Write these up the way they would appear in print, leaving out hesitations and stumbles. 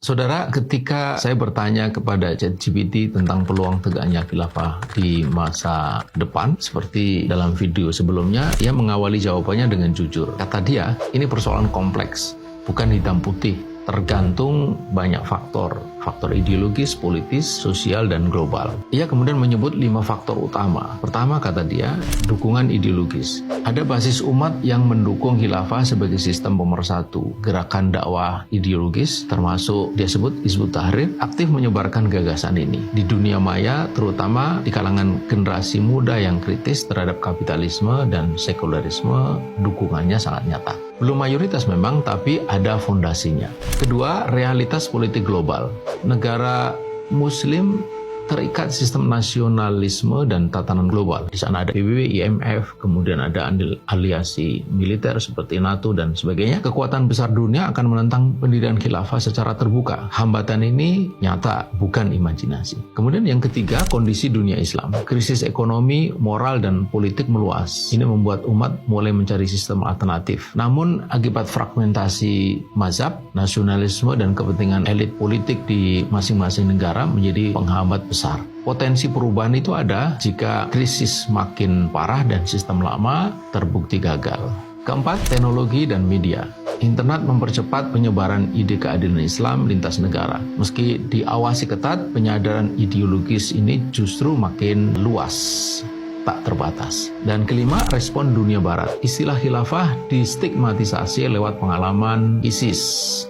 Saudara, ketika saya bertanya kepada ChatGPT tentang peluang tegaknya khilafah di masa depan, seperti dalam video sebelumnya, ia mengawali jawabannya dengan jujur. Kata dia, ini persoalan kompleks, bukan hitam putih, tergantung banyak faktor ideologis, politis, sosial, dan global. Ia kemudian menyebut 5 faktor utama. Pertama, kata dia, dukungan ideologis. Ada basis umat yang mendukung khilafah sebagai sistem pemersatu. Gerakan dakwah ideologis, termasuk dia sebut Hizbut Tahrir, aktif menyebarkan gagasan ini. Di dunia maya, terutama di kalangan generasi muda yang kritis terhadap kapitalisme dan sekularisme, dukungannya sangat nyata. Belum mayoritas memang, tapi ada fondasinya. Kedua, realitas politik global. Negara Muslim terikat sistem nasionalisme dan tatanan global. Di sana ada PBB, IMF, kemudian ada aliansi militer seperti NATO dan sebagainya. Kekuatan besar dunia akan menentang pendirian khilafah secara terbuka. Hambatan ini nyata, bukan imajinasi. Kemudian yang ketiga, kondisi dunia Islam. Krisis ekonomi, moral, dan politik meluas. Ini membuat umat mulai mencari sistem alternatif. Namun akibat fragmentasi mazhab, nasionalisme, dan kepentingan elit politik di masing-masing negara menjadi penghambat besar. Potensi perubahan itu ada jika krisis makin parah dan sistem lama terbukti gagal. Keempat, teknologi dan media. Internet mempercepat penyebaran ide keadilan Islam lintas negara. Meski diawasi ketat, penyadaran ideologis ini justru makin luas, tak terbatas. Dan kelima, respon dunia barat. Istilah khilafah distigmatisasi lewat pengalaman ISIS.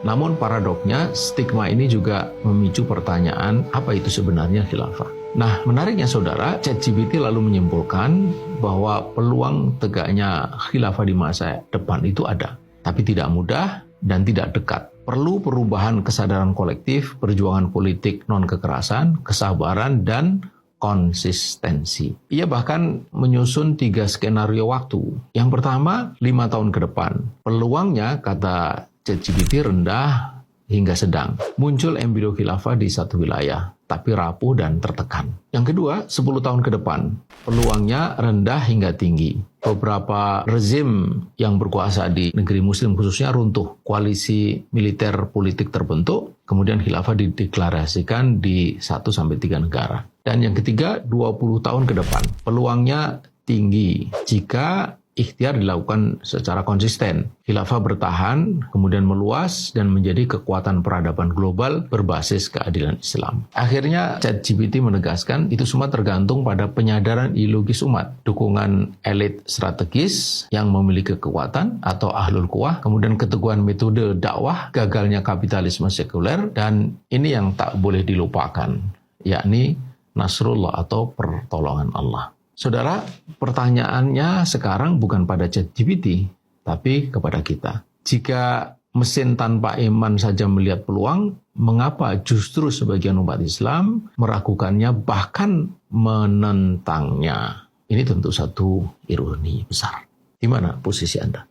Namun paradoknya, stigma ini juga memicu pertanyaan, apa itu sebenarnya khilafah? Nah, menariknya saudara, ChatGPT lalu menyimpulkan bahwa peluang tegaknya khilafah di masa depan itu ada, tapi tidak mudah dan tidak dekat. Perlu perubahan kesadaran kolektif, perjuangan politik non-kekerasan, kesabaran, dan konsistensi. Ia bahkan menyusun 3 skenario waktu. Yang pertama, 5 tahun ke depan. Peluangnya, kata ChatGPT, rendah hingga sedang. Muncul embrio khilafah di satu wilayah, tapi rapuh dan tertekan. Yang kedua, 10 tahun ke depan. Peluangnya rendah hingga tinggi. Beberapa rezim yang berkuasa di negeri muslim khususnya runtuh. Koalisi militer politik terbentuk, kemudian khilafah dideklarasikan di 1-3 negara. Dan yang ketiga, 20 tahun ke depan. Peluangnya tinggi jika ikhtiar dilakukan secara konsisten. Khilafah bertahan, kemudian meluas, dan menjadi kekuatan peradaban global berbasis keadilan Islam. Akhirnya, ChatGPT menegaskan itu semua tergantung pada penyadaran ideologis umat, dukungan elit strategis yang memiliki kekuatan atau ahlul quwah, kemudian keteguhan metode dakwah, gagalnya kapitalisme sekuler, dan ini yang tak boleh dilupakan, yakni Nasrullah atau pertolongan Allah. Saudara, pertanyaannya sekarang bukan pada ChatGPT, tapi kepada kita. Jika mesin tanpa iman saja melihat peluang, mengapa justru sebagian umat Islam meragukannya bahkan menentangnya? Ini tentu satu ironi besar. Di mana posisi Anda?